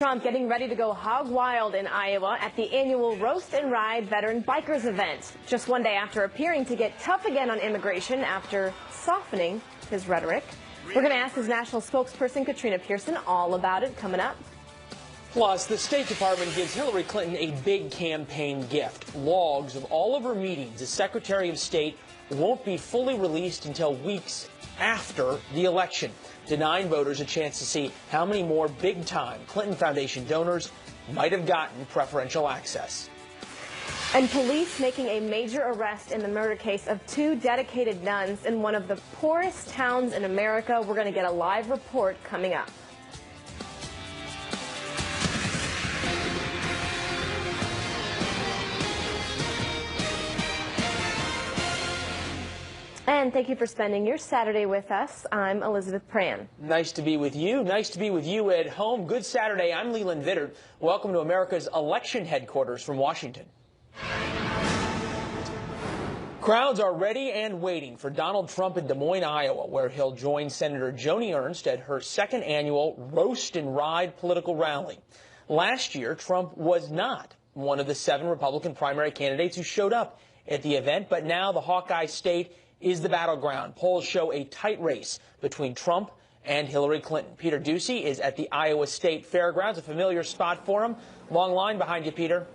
Trump getting ready to go hog wild in Iowa at the annual Roast and Ride Veteran Bikers event, just one day after appearing to get tough again on immigration after softening his rhetoric. We're going to ask his national spokesperson, Katrina Pierson, all about it coming up. Plus, the State Department gives Hillary Clinton a big campaign gift. Logs of all of her meetings as Secretary of State won't be fully released until weeks after the election, denying voters a chance to see how many more big-time Clinton Foundation donors might have gotten preferential access. And police making a major arrest in the murder case of two dedicated nuns in one of the poorest towns in America. We're going to get a live report coming up. And thank you for spending your Saturday with us. I'm Elizabeth Pran. Nice to be with you. Nice to be with you at home. Good Saturday. I'm Leland Vittert. Welcome to America's election headquarters from Washington. Crowds are ready and waiting for Donald Trump in Des Moines, Iowa, where he'll join Senator Joni Ernst at her second annual Roast and Ride political rally. Last year, Trump was not one of the 7 Republican primary candidates who showed up at the event, but now the Hawkeye State is the battleground. Polls show a tight race between Trump and Hillary Clinton. Peter Ducey is at the Iowa State Fairgrounds, a familiar spot for him. Long line behind you, Peter.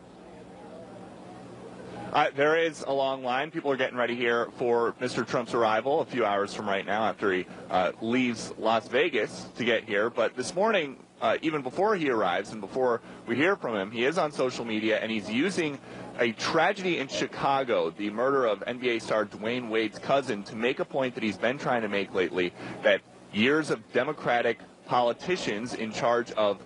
There is a long line. People are getting ready here for Mr. Trump's arrival a few hours from right now after he leaves Las Vegas to get here. But this morning, even before he arrives and before we hear from him, he is on social media and he's using a tragedy in Chicago, the murder of NBA star Dwayne Wade's cousin, to make a point that he's been trying to make lately, that years of Democratic politicians in charge of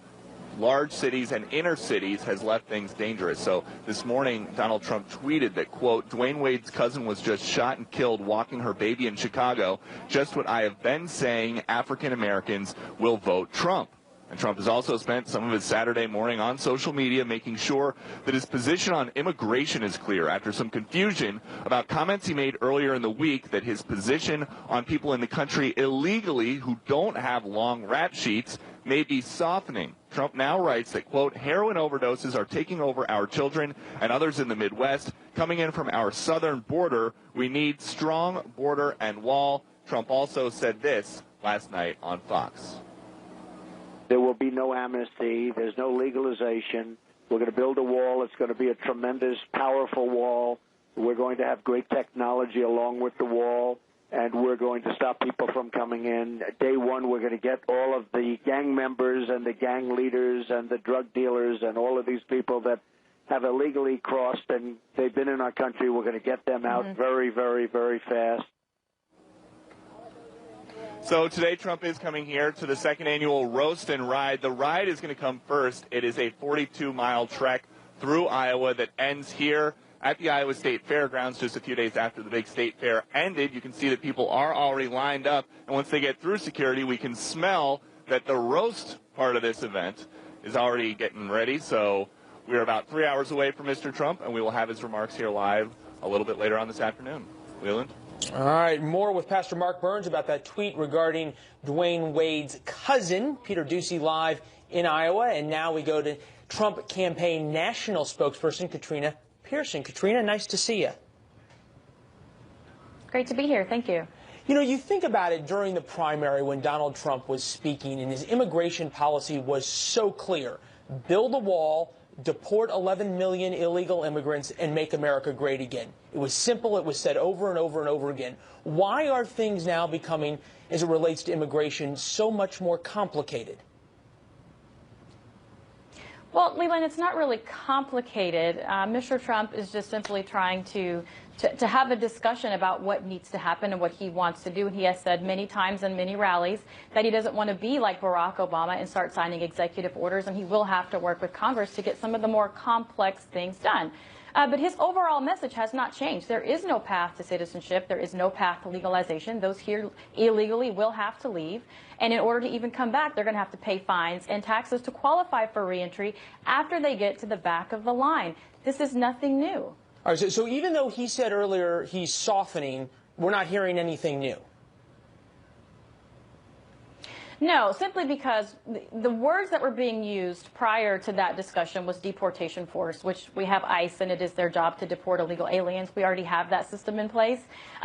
large cities and inner cities has left things dangerous. So this morning, Donald Trump tweeted that, quote, Dwayne Wade's cousin was just shot and killed walking her baby in Chicago. Just what I have been saying, African Americans will vote Trump. And Trump has also spent some of his Saturday morning on social media making sure that his position on immigration is clear after some confusion about comments he made earlier in the week that his position on people in the country illegally who don't have long rap sheets may be softening. Trump now writes that, quote, heroin overdoses are taking over our children and others in the Midwest. Coming in from our southern border, we need strong border and wall. Trump also said this last night on Fox. There will be no amnesty. There's no legalization. We're going to build a wall. It's going to be a tremendous, powerful wall. We're going to have great technology along with the wall, and we're going to stop people from coming in. Day one, we're going to get all of the gang members and the gang leaders and the drug dealers and all of these people that have illegally crossed and they've been in our country. We're going to get them out very, very, very fast. So today Trump is coming here to the second annual Roast and Ride. The ride is going to come first. It is a 42-mile trek through Iowa that ends here at the Iowa State Fairgrounds just a few days after the big state fair ended. You can see that people are already lined up, and once they get through security, we can smell that the roast part of this event is already getting ready. So we're about 3 hours away from Mr. Trump, and we will have his remarks here live a little bit later on this afternoon. Leland? All right, more with Pastor Mark Burns about that tweet regarding Dwayne Wade's cousin. Peter Ducey live in Iowa, and now we go to Trump campaign national spokesperson Katrina Pierson. Katrina, nice to see you. Great to be here. Thank you. You know, you think about it during the primary when Donald Trump was speaking and his immigration policy was so clear. Build a wall, deport 11 million illegal immigrants, and make America great again. It was simple. It was said over and over and over again. Why are things now becoming, as it relates to immigration, so much more complicated? Well, Leland, it's not really complicated. Mr. Trump is just simply trying to have a discussion about what needs to happen and what he wants to do. And he has said many times in many rallies that he doesn't want to be like Barack Obama and start signing executive orders, and he will have to work with Congress to get some of the more complex things done. But his overall message has not changed. There is no path to citizenship. There is no path to legalization. Those here illegally will have to leave. And in order to even come back, they're going to have to pay fines and taxes to qualify for reentry after they get to the back of the line. This is nothing new. All right, so even though he said earlier he's softening, we're not hearing anything new. No, simply because the words that were being used prior to that discussion was deportation force, which we have ICE, and it is their job to deport illegal aliens. We already have that system in place.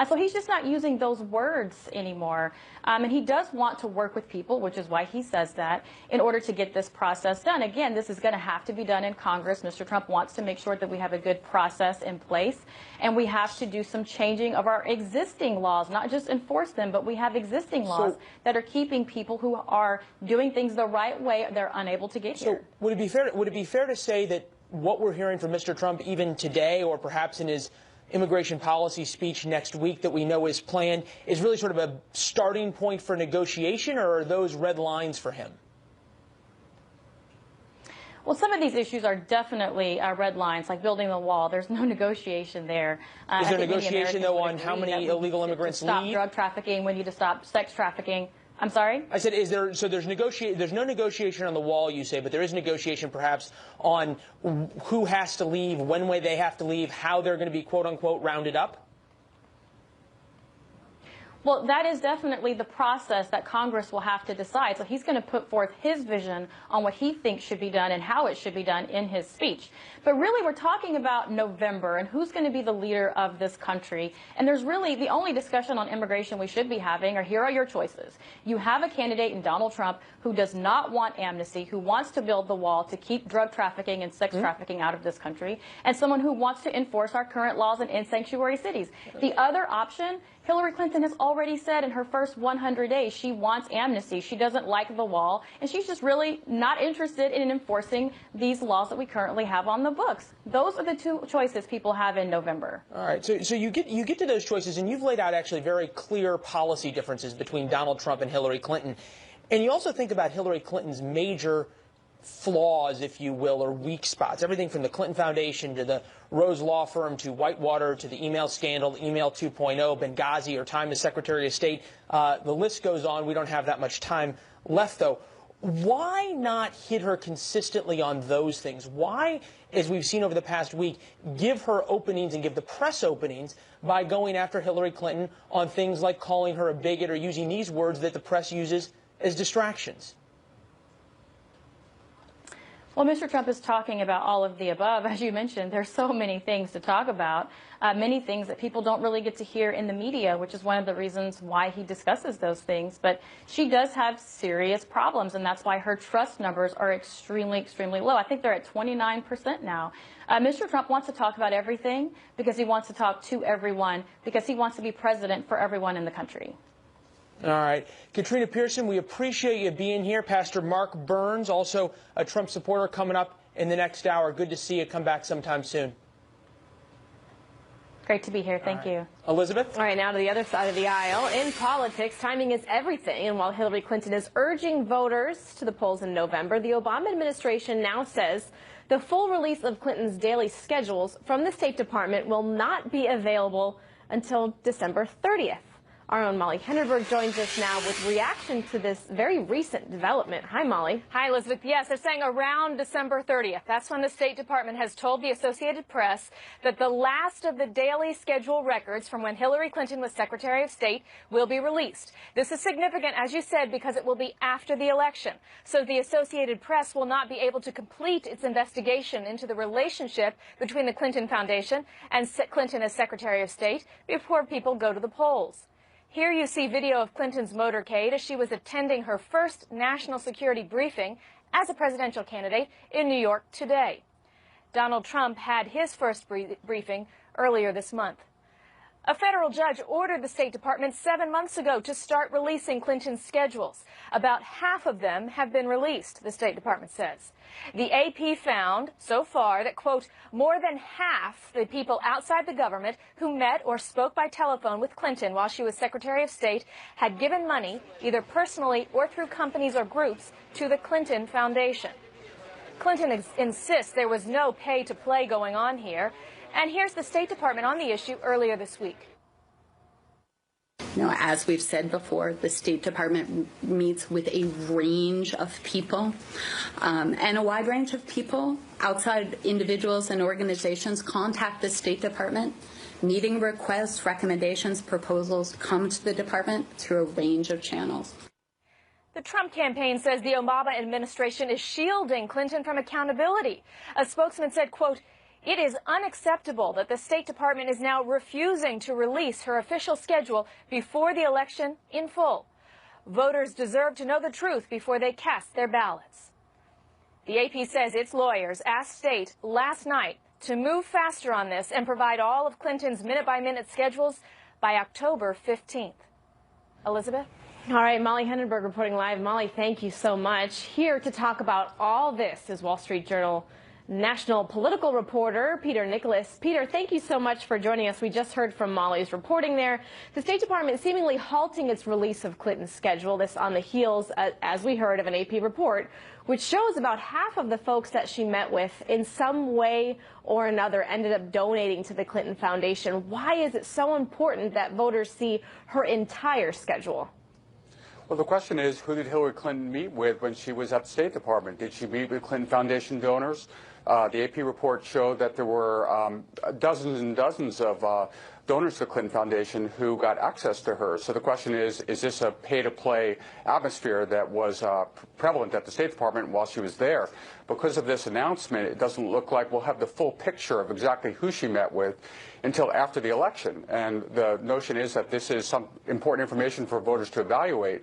So he's just not using those words anymore. And he does want to work with people, which is why he says that, in order to get this process done. Again, this is going to have to be done in Congress. Mr. Trump wants to make sure that we have a good process in place, and we have to do some changing of our existing laws, not just enforce them, but we have existing laws that are keeping people who are doing things the right way, they're unable to get here. So would it be fair to say that what we're hearing from Mr. Trump even today, or perhaps in his immigration policy speech next week that we know is planned, is really sort of a starting point for negotiation, or are those red lines for him? Well, some of these issues are definitely red lines, like building the wall. There's no negotiation there. Is there negotiation, though, on how many illegal immigrants leave? Stop drug trafficking. We need to stop sex trafficking. I'm sorry? I said, there's no negotiation on the wall, you say, but there is negotiation perhaps on who has to leave, when they have to leave, how they're going to be, quote unquote, rounded up? Well, that is definitely the process that Congress will have to decide. So he's going to put forth his vision on what he thinks should be done and how it should be done in his speech. But really, we're talking about November and who's going to be the leader of this country. And there's really the only discussion on immigration we should be having are, here are your choices. You have a candidate in Donald Trump who does not want amnesty, who wants to build the wall to keep drug trafficking and sex trafficking out of this country, and someone who wants to enforce our current laws and in sanctuary cities. The other option, Hillary Clinton has already said in her first 100 days she wants amnesty. She doesn't like the wall, and she's just really not interested in enforcing these laws that we currently have on the books. Those are the two choices people have in November. All right. So you get to those choices, and you've laid out actually very clear policy differences between Donald Trump and Hillary Clinton. And you also think about Hillary Clinton's major flaws, if you will, or weak spots. Everything from the Clinton Foundation to the Rose Law Firm to Whitewater to the email scandal, email 2.0, Benghazi, or time as Secretary of State. The list goes on. We don't have that much time left, though. Why not hit her consistently on those things? Why, as we've seen over the past week, give her openings and give the press openings by going after Hillary Clinton on things like calling her a bigot or using these words that the press uses as distractions? Well, Mr. Trump is talking about all of the above. As you mentioned, there's so many things to talk about, many things that people don't really get to hear in the media, which is one of the reasons why he discusses those things. But she does have serious problems, and that's why her trust numbers are extremely, extremely low. I think they're at 29% now. Mr. Trump wants to talk about everything because he wants to talk to everyone, because he wants to be president for everyone in the country. All right. Katrina Pierson, we appreciate you being here. Pastor Mark Burns, also a Trump supporter, coming up in the next hour. Good to see you. Come back sometime soon. Great to be here. Thank you. Elizabeth? All right, now to the other side of the aisle. In politics, timing is everything. And while Hillary Clinton is urging voters to the polls in November, the Obama administration now says the full release of Clinton's daily schedules from the State Department will not be available until December 30th. Our own Molly Henderberg joins us now with reaction to this very recent development. Hi, Molly. Hi, Elizabeth. Yes, they're saying around December 30th. That's when the State Department has told the Associated Press that the last of the daily schedule records from when Hillary Clinton was Secretary of State will be released. This is significant, as you said, because it will be after the election. So the Associated Press will not be able to complete its investigation into the relationship between the Clinton Foundation and Clinton as Secretary of State before people go to the polls. Here you see video of Clinton's motorcade as she was attending her first national security briefing as a presidential candidate in New York today. Donald Trump had his first briefing earlier this month. A federal judge ordered the State Department 7 months ago to start releasing Clinton's schedules. About half of them have been released, the State Department says. The AP found so far that, quote, more than half the people outside the government who met or spoke by telephone with Clinton while she was Secretary of State had given money, either personally or through companies or groups, to the Clinton Foundation. Clinton insists there was no pay-to-play going on here. And here's the State Department on the issue earlier this week. You know, as we've said before, the State Department meets with a range of people, and a wide range of people, outside individuals and organizations, contact the State Department. Meeting requests, recommendations, proposals come to the department through a range of channels. The Trump campaign says the Obama administration is shielding Clinton from accountability. A spokesman said, quote, "It is unacceptable that the State Department is now refusing to release her official schedule before the election in full. Voters deserve to know the truth before they cast their ballots." The AP says its lawyers asked State last night to move faster on this and provide all of Clinton's minute-by-minute schedules by October 15th. Elizabeth? All right, Molly Hendenberg reporting live. Molly, thank you so much. Here to talk about all this is Wall Street Journal national political reporter Peter Nicholas. Peter, thank you so much for joining us. We just heard from Molly's reporting there. The State Department seemingly halting its release of Clinton's schedule. This on the heels, as we heard, of an AP report, which shows about half of the folks that she met with in some way or another ended up donating to the Clinton Foundation. Why is it so important that voters see her entire schedule? Well, the question is, who did Hillary Clinton meet with when she was at the State Department? Did she meet with Clinton Foundation donors? The AP report showed that there were dozens and dozens of donors to the Clinton Foundation who got access to her. So the question is this a pay-to-play atmosphere that was prevalent at the State Department while she was there? Because of this announcement, it doesn't look like we'll have the full picture of exactly who she met with until after the election. And the notion is that this is some important information for voters to evaluate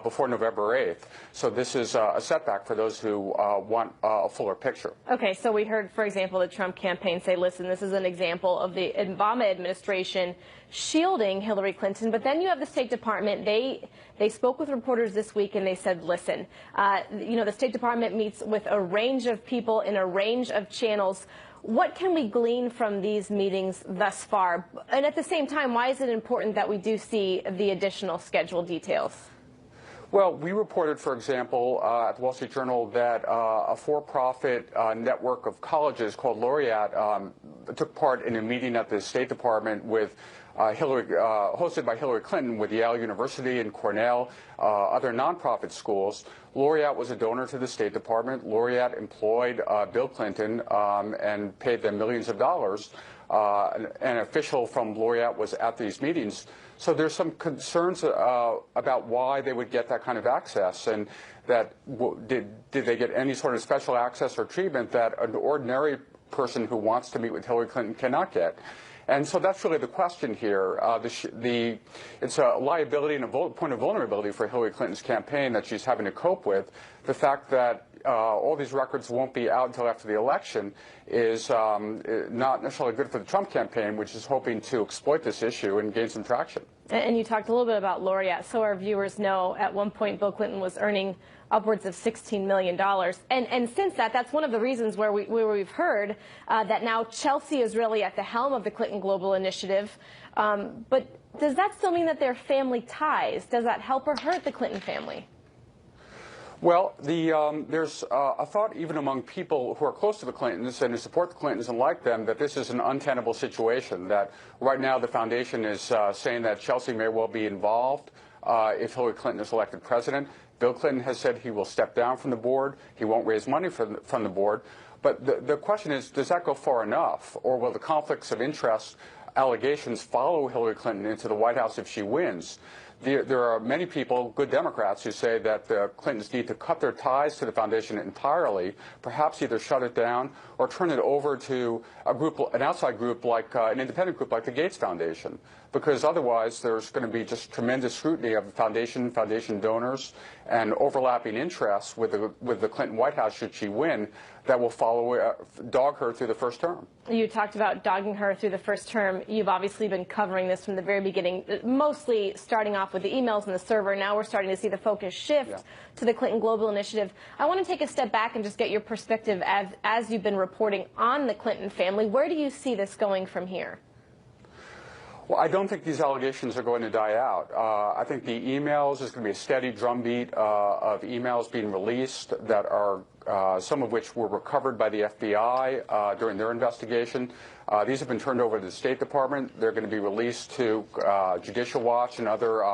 before November 8th. So this is a setback for those who want a fuller picture. Okay, so we heard, for example, the Trump campaign say, listen, this is an example of the Obama administration shielding Hillary Clinton. But then you have the State Department. They spoke with reporters this week and they said, listen, the State Department meets with a range of people in a range of channels. What can we glean from these meetings thus far? And at the same time, why is it important that we do see the additional schedule details? Well, we reported, for example, at the Wall Street Journal that a for-profit network of colleges called Laureate took part in a meeting at the State Department with hosted by Hillary Clinton with Yale University and Cornell, other nonprofit schools. Laureate was a donor to the State Department. Laureate employed Bill Clinton and paid them millions of dollars. An official from Laureate was at these meetings. So there's some concerns about why they would get that kind of access, and that did they get any sort of special access or treatment that an ordinary person who wants to meet with Hillary Clinton cannot get. And so that's really the question here. It's a liability and a point of vulnerability for Hillary Clinton's campaign that she's having to cope with. The fact that all these records won't be out until after the election is not necessarily good for the Trump campaign, which is hoping to exploit this issue and gain some traction. And you talked a little bit about Laureate. So our viewers know at one point Bill Clinton was earning upwards of $16 million. And since that's one of the reasons where we've heard that now Chelsea is really at the helm of the Clinton Global Initiative. But does that still mean that they're family ties? Does that help or hurt the Clinton family? Well, there's a thought even among people who are close to the Clintons and who support the Clintons and like them that this is an untenable situation, that right now the foundation is saying that Chelsea may well be involved if Hillary Clinton is elected president. Bill Clinton has said he will step down from the board. He won't raise money from the board. But the question is, does that go far enough? Or will the conflicts of interest allegations follow Hillary Clinton into the White House if she wins? There are many people, good Democrats, who say that the Clintons need to cut their ties to the foundation entirely, perhaps either shut it down or turn it over to an outside group like an independent group like the Gates Foundation, because otherwise there's going to be just tremendous scrutiny of the foundation donors, and overlapping interests with the Clinton White House should she win that will dog her through the first term. You talked about dogging her through the first term. You've obviously been covering this from the very beginning, mostly starting off with the emails and the server. Now we're starting to see the focus shift to the Clinton Global Initiative. I want to take a step back and just get your perspective as you've been reporting on the Clinton family. Where do you see this going from here? Well, I don't think these allegations are going to die out. I think the emails, there's going to be a steady drumbeat of emails being released that are some of which were recovered by the FBI during their investigation. These have been turned over to the State Department. They're going to be released to Judicial Watch and other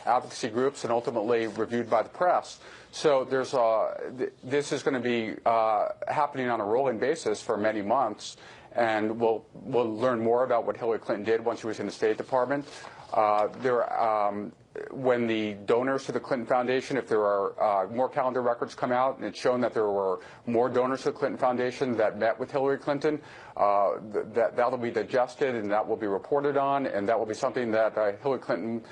advocacy groups and ultimately reviewed by the press. So this is going to be happening on a rolling basis for many months. And we'll learn more about what Hillary Clinton did once she was in the State Department. when the donors to the Clinton Foundation, if there are more calendar records come out and it's shown that there were more donors to the Clinton Foundation that met with Hillary Clinton, that'll be digested and that will be reported on, and that will be something that Hillary Clinton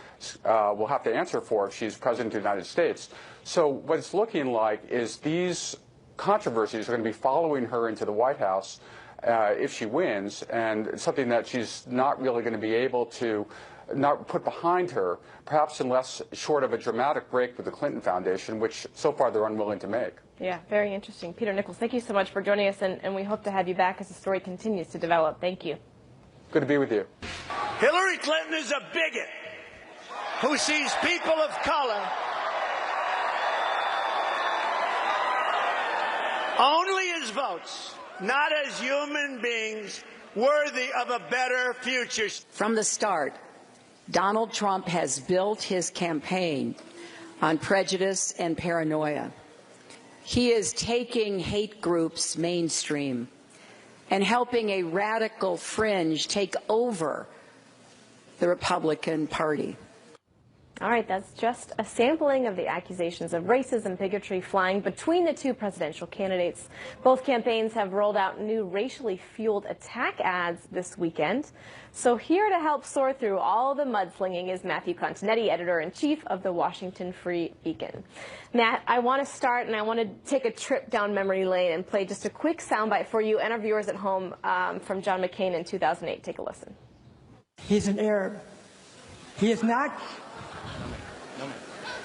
will have to answer for if she's president of the United States. So what it's looking like is these controversies are going to be following her into the White House if she wins, and it's something that she's not really going to be able to not put behind her, perhaps unless short of a dramatic break with the Clinton Foundation, which so far they're unwilling to make. Yeah, very interesting. Peter Nichols, thank you so much for joining us, and we hope to have you back as the story continues to develop. Thank you. Good to be with you. Hillary Clinton is a bigot who sees people of color only as votes, not as human beings worthy of a better future. From the start, Donald Trump has built his campaign on prejudice and paranoia. He is taking hate groups mainstream and helping a radical fringe take over the Republican Party. All right, that's just a sampling of the accusations of racism, bigotry flying between the two presidential candidates. Both campaigns have rolled out new racially fueled attack ads this weekend. So here to help sort through all the mudslinging is Matthew Continetti, editor-in-chief of the Washington Free Beacon. Matt, I want to start and I want to take a trip down memory lane and play just a quick soundbite for you and our viewers at home from John McCain in 2008. Take a listen. He's an Arab. He is not...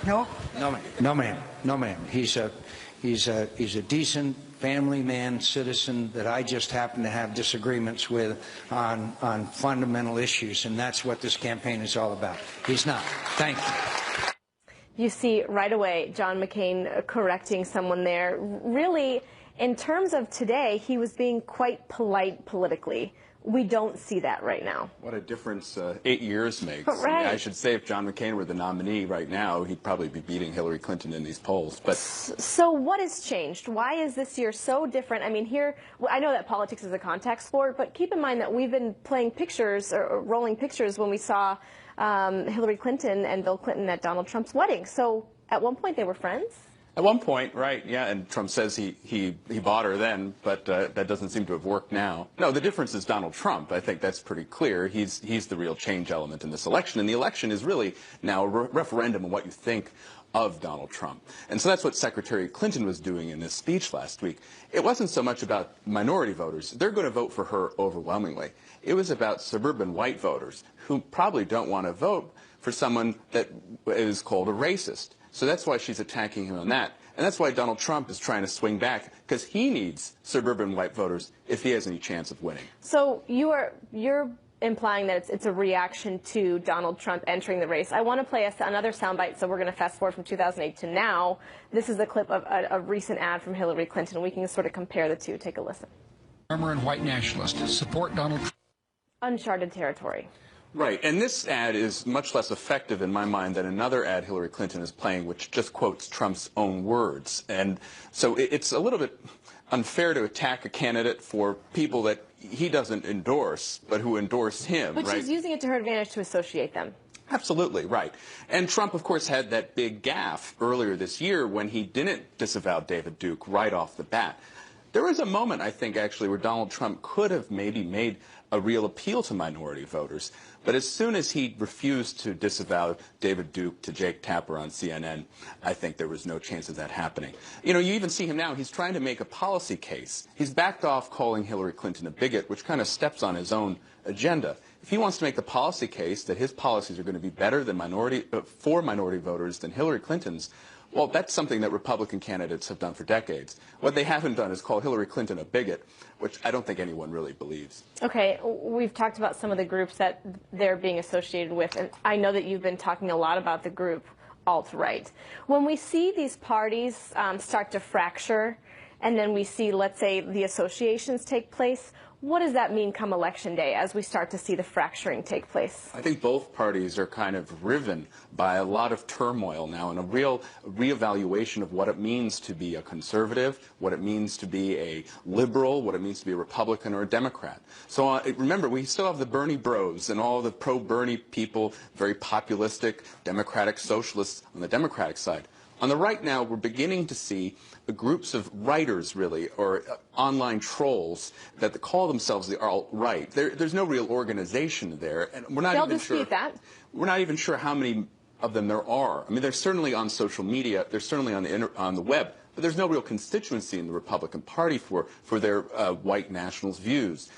No? No, ma'am. No, ma'am. No, ma'am. He's a decent family man, citizen that I just happen to have disagreements with on fundamental issues, and that's what this campaign is all about. He's not. Thank you. You see right away John McCain correcting someone there. Really, in terms of today, he was being quite polite politically. We don't see that right now. What a difference 8 years makes. Right. I should say if John McCain were the nominee right now, he'd probably be beating Hillary Clinton in these polls. But so what has changed? Why is this year so different? I mean, here, I know that politics is a contact sport, but keep in mind that we've been playing pictures or rolling pictures when we saw Hillary Clinton and Bill Clinton at Donald Trump's wedding. So at one point they were friends? at one point, right, yeah, and Trump says he bought her then, but that doesn't seem to have worked now. No, the difference is Donald Trump. I think that's pretty clear. He's the real change element in this election, and the election is really now a referendum on what you think of Donald Trump. And so that's what Secretary Clinton was doing in this speech last week. It wasn't so much about minority voters. They're going to vote for her overwhelmingly. It was about suburban white voters who probably don't want to vote for someone that is called a racist. So that's why she's attacking him on that. And that's why Donald Trump is trying to swing back, because he needs suburban white voters if he has any chance of winning. So you're implying that it's a reaction to Donald Trump entering the race. I want to play another soundbite, so we're going to fast forward from 2008 to now. This is a clip of a recent ad from Hillary Clinton. We can sort of compare the two. Take a listen. Farmer and white nationalists support Donald Trump. Uncharted territory. Right, and this ad is much less effective in my mind than another ad Hillary Clinton is playing, which just quotes Trump's own words. And so it's a little bit unfair to attack a candidate for people that he doesn't endorse, but who endorse him, But right? she's using it to her advantage to associate them. Absolutely, right. And Trump, of course, had that big gaffe earlier this year when he didn't disavow David Duke right off the bat. There was a moment, I think, actually, where Donald Trump could have maybe made a real appeal to minority voters. But as soon as he refused to disavow David Duke to Jake Tapper on CNN, I think there was no chance of that happening. You know, you even see him now. He's trying to make a policy case. He's backed off calling Hillary Clinton a bigot, which kind of steps on his own agenda. If he wants to make the policy case that his policies are going to be better than for minority voters than Hillary Clinton's, well, that's something that Republican candidates have done for decades. What they haven't done is call Hillary Clinton a bigot, which I don't think anyone really believes. Okay, we've talked about some of the groups that they're being associated with, and I know that you've been talking a lot about the group alt-right. When we see these parties start to fracture and then we see, let's say, the associations take place, what does that mean come Election Day as we start to see the fracturing take place? I think both parties are kind of riven by a lot of turmoil now and a real reevaluation of what it means to be a conservative, what it means to be a liberal, what it means to be a Republican or a Democrat. So remember, we still have the Bernie bros and all the pro-Bernie people, very populistic, democratic socialists on the Democratic side. On the right now, we're beginning to see groups of writers, really, or online trolls that call themselves the alt-right. There's no real organization there, and we're not They'll even dispute sure. that. We're not even sure how many of them there are. I mean, they're certainly on social media, they're certainly on the web, but there's no real constituency in the Republican Party for their white nationalist views.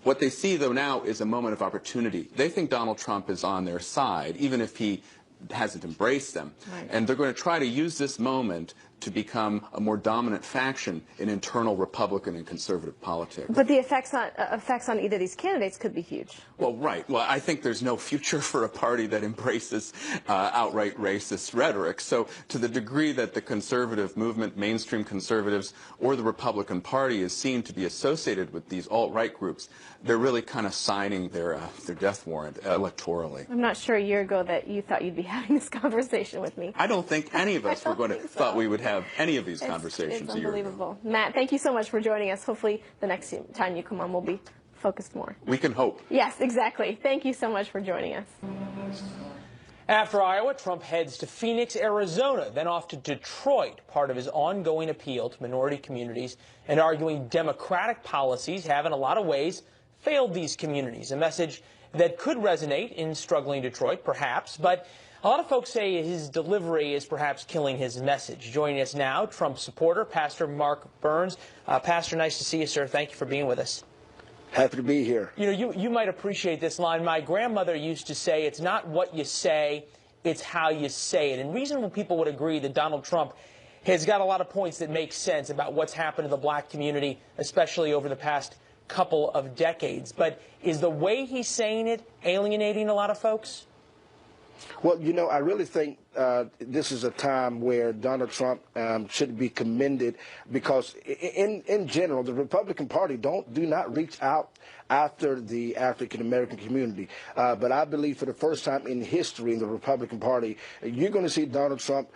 What they see, though, now is a moment of opportunity. They think Donald Trump is on their side, even if he hasn't embraced them. Right. And they're going to try to use this moment to become a more dominant faction in internal Republican and conservative politics. But the effects on either of these candidates could be huge. Well, right. Well, I think there's no future for a party that embraces outright racist rhetoric. So to the degree that the conservative movement, mainstream conservatives, or the Republican Party is seen to be associated with these alt-right groups, they're really kind of signing their death warrant electorally. I'm not sure a year ago that you thought you'd be having this conversation with me. I don't think any of us thought we would have any of these conversations it's a year ago. unbelievable. Matt, thank you so much for joining us. Hopefully the next time you come on we'll be focused more. We can hope. Yes, exactly. Thank you so much for joining us. After Iowa, Trump heads to Phoenix, Arizona, then off to Detroit, part of his ongoing appeal to minority communities and arguing Democratic policies have in a lot of ways failed these communities, a message that could resonate in struggling Detroit, perhaps, but a lot of folks say his delivery is perhaps killing his message. Joining us now, Trump supporter, Pastor Mark Burns. Pastor, nice to see you, sir. Thank you for being with us. Happy to be here. You know, you might appreciate this line. My grandmother used to say, it's not what you say, it's how you say it. And reasonable people would agree that Donald Trump has got a lot of points that make sense about what's happened to the black community, especially over the past couple of decades. But is the way he's saying it alienating a lot of folks? Well, you know, I really think this is a time where Donald Trump should be commended because, in general, the Republican Party do not reach out after the African-American community. But I believe for the first time in history in the Republican Party, you're going to see Donald Trump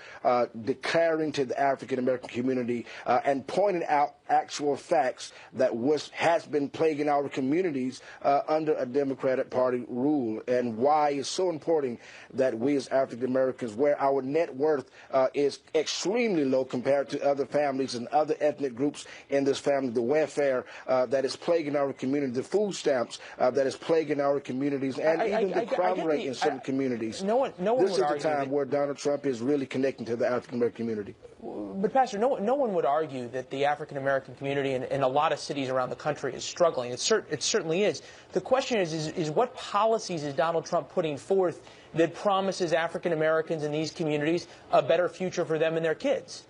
declaring to the African-American community and pointing out actual facts that has been plaguing our communities under a Democratic Party rule, and why it's so important that we as African-Americans, where our net worth is extremely low compared to other families and other ethnic groups in this family, the welfare that is plaguing our community, the food stamps that is plaguing our communities, and even the crime rate in some communities. This is the time where Donald Trump is really connecting to the African-American community. But, Pastor, no one would argue that the African-American community in a lot of cities around the country is struggling. It certainly is. The question is what policies is Donald Trump putting forth that promises African-Americans in these communities a better future for them and their kids?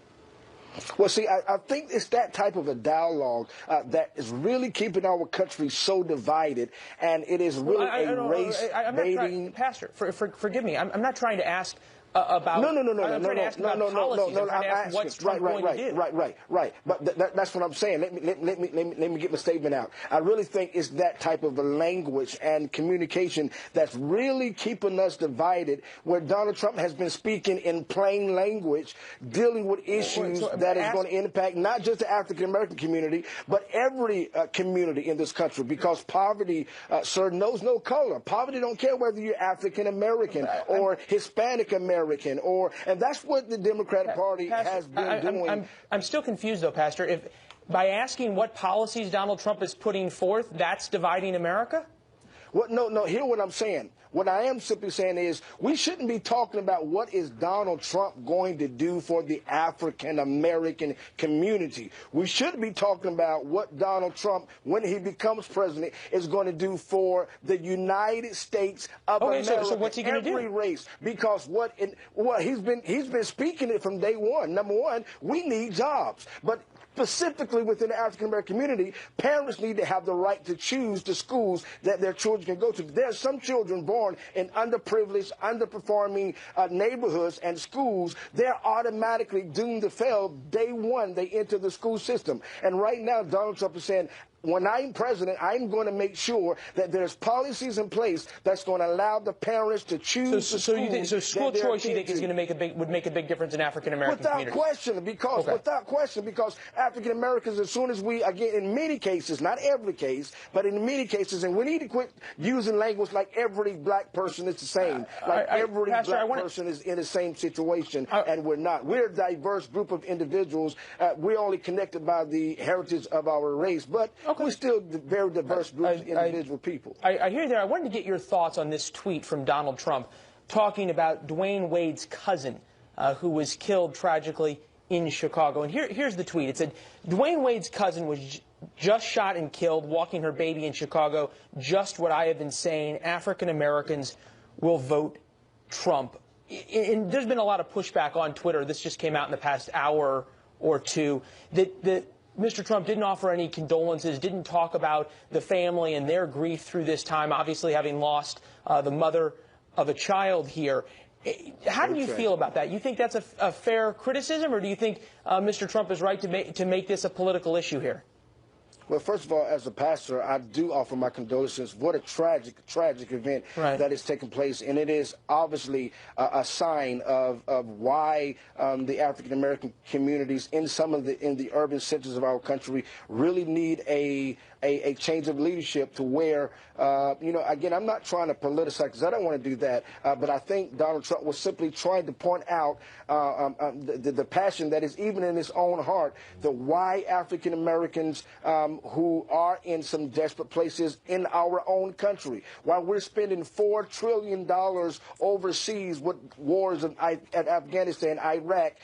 Well, see, I think it's that type of a dialogue that is really keeping our country so divided, and it is really a race-baiting. Pastor, forgive me. I'm not trying to ask about. No. I'm trying to ask about policies. I'm trying to ask what's Trump going to do. Right. But that's what I'm saying. Let me get my statement out. I really think it's that type of a language and communication that's really keeping us divided, where Donald Trump has been speaking in plain language, dealing with issues that is going to impact not just the African-American community, but every community in this country, because poverty, sir, knows no color. Poverty don't care whether you're African-American or Hispanic-American. And that's what the Democratic Party has been doing. I'm still confused, though, Pastor. If by asking what policies Donald Trump is putting forth, that's dividing America? Well, no. Hear what I'm saying. What I am simply saying is we shouldn't be talking about what is Donald Trump going to do for the African-American community. We should be talking about what Donald Trump, when he becomes president, is going to do for the United States of America. So what's he going to do? Every race. Because he's been speaking it from day one. Number one, we need jobs. But specifically within the African American community, parents need to have the right to choose the schools that their children can go to. There are some children born in underprivileged, underperforming neighborhoods and schools. They're automatically doomed to fail day one they enter the school system. And right now, Donald Trump is saying, when I'm president, I'm going to make sure that there's policies in place that's going to allow the parents to choose the school. So school choice, you think, is going to would make a big difference in African American communities? Without question, because African Americans, as soon as we, again, in many cases, not every case, but in many cases, and we need to quit using language like every black person is the same, every black person is in the same situation, and we're not. We're a diverse group of individuals. We're only connected by the heritage of our race, but we're still very diverse groups of individual people. I hear there. I wanted to get your thoughts on this tweet from Donald Trump talking about Dwayne Wade's cousin, who was killed tragically in Chicago. And here's the tweet. It said, Dwayne Wade's cousin was just shot and killed walking her baby in Chicago. Just what I have been saying. African Americans will vote Trump. And there's been a lot of pushback on Twitter. This just came out in the past hour or two that Mr. Trump didn't offer any condolences, didn't talk about the family and their grief through this time, obviously having lost the mother of a child here. How do you feel about that? You think that's a fair criticism, or do you think Mr. Trump is right to make this a political issue here? Well, first of all, as a pastor, I do offer my condolences. What a tragic event that is taking place, and it is obviously a sign of why the African American communities in the urban centers of our country really need a change of leadership to where, again, I'm not trying to politicize because I don't want to do that, but I think Donald Trump was simply trying to point out the passion that is even in his own heart, the why African Americans who are in some desperate places in our own country, while we're spending $4 trillion overseas with wars at Afghanistan, Iraq.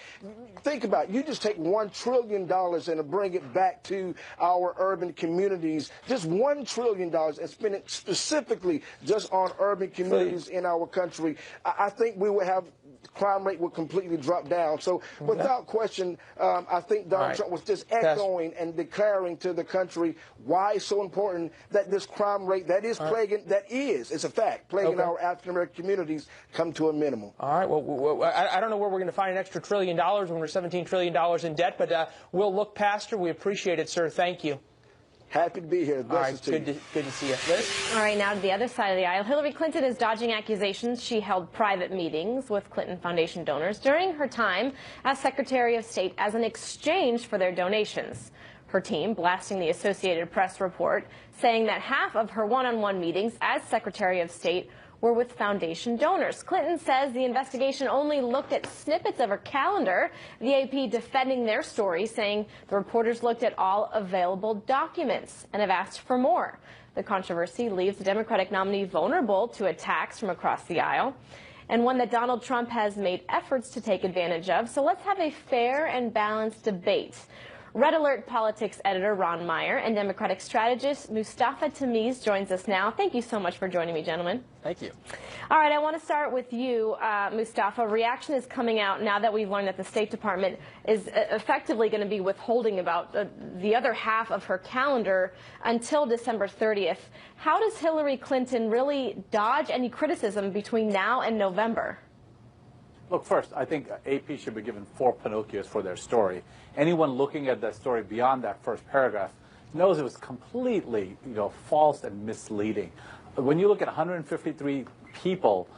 Think about it. You just take $1 trillion and bring it back to our urban communities, just $1 trillion, and spend it specifically just on urban communities in our country. I think we would have crime rate would completely drop down. So without question, I think Donald Trump was just echoing and declaring to the country why it's so important that this crime rate that is plaguing, it's a fact, plaguing our African American communities come to a minimum. All right. Well, I don't know where we're going to find an extra $1 trillion when we're $17 trillion in debt, but we'll look past it. We appreciate it, sir. Thank you. Happy to be here. All right, good to see you. Liz? All right, now to the other side of the aisle. Hillary Clinton is dodging accusations she held private meetings with Clinton Foundation donors during her time as Secretary of State as an exchange for their donations. Her team blasting the Associated Press report, saying that half of her one-on-one meetings as Secretary of State were with foundation donors. Clinton says the investigation only looked at snippets of her calendar, the AP defending their story, saying the reporters looked at all available documents and have asked for more. The controversy leaves the Democratic nominee vulnerable to attacks from across the aisle, and one that Donald Trump has made efforts to take advantage of. So let's have a fair and balanced debate. Red Alert Politics editor Ron Meyer and Democratic strategist Mustafa Tamiz joins us now. Thank you so much for joining me, gentlemen. Thank you. All right, I want to start with you, Mustafa. Reaction is coming out now that we've learned that the State Department is effectively going to be withholding about the other half of her calendar until December 30th. How does Hillary Clinton really dodge any criticism between now and November? Look, first, I think AP should be given 4 Pinocchios for their story. Anyone looking at that story beyond that first paragraph knows it was completely, false and misleading. When you look at 153 people,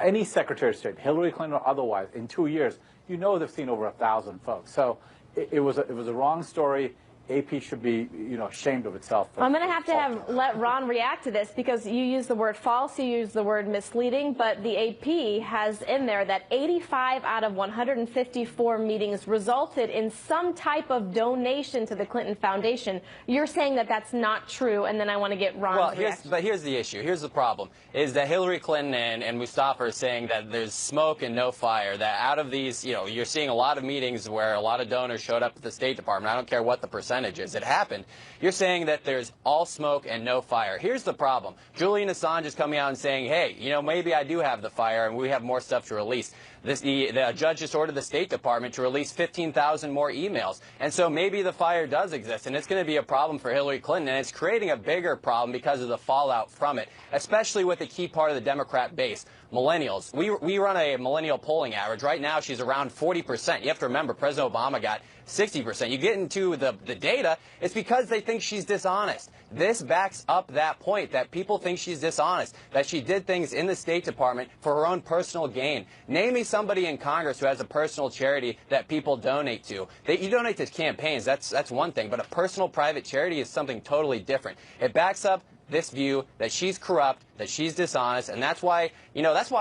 any Secretary of State, Hillary Clinton or otherwise, in 2 years, they've seen over 1,000 folks. So it was a wrong story. AP should be, ashamed of itself. I'm going to have let Ron react to this because you use the word false, you use the word misleading, but the AP has in there that 85 out of 154 meetings resulted in some type of donation to the Clinton Foundation. You're saying that that's not true, and then I want to get Ron's reaction. But here's the issue. Here's the problem, is that Hillary Clinton and Mustafa are saying that there's smoke and no fire, that out of these, you're seeing a lot of meetings where a lot of donors showed up at the State Department. I don't care what the percentage is. It happened. You're saying that there's all smoke and no fire. Here's the problem. Julian Assange is coming out and saying, hey, maybe I do have the fire and we have more stuff to release. The judge just ordered the State Department to release 15,000 more emails. And so maybe the fire does exist, and it's going to be a problem for Hillary Clinton, and it's creating a bigger problem because of the fallout from it, especially with a key part of the Democrat base, millennials. We run a millennial polling average. Right now, she's around 40%. You have to remember, President Obama got 60%. You get into the data, it's because they think she's dishonest. This backs up that point, that people think she's dishonest, that she did things in the State Department for her own personal gain. Name me somebody in Congress who has a personal charity that people donate to. You donate to campaigns, that's one thing, but a personal private charity is something totally different. It backs up this view that she's corrupt, that she's dishonest, and that's why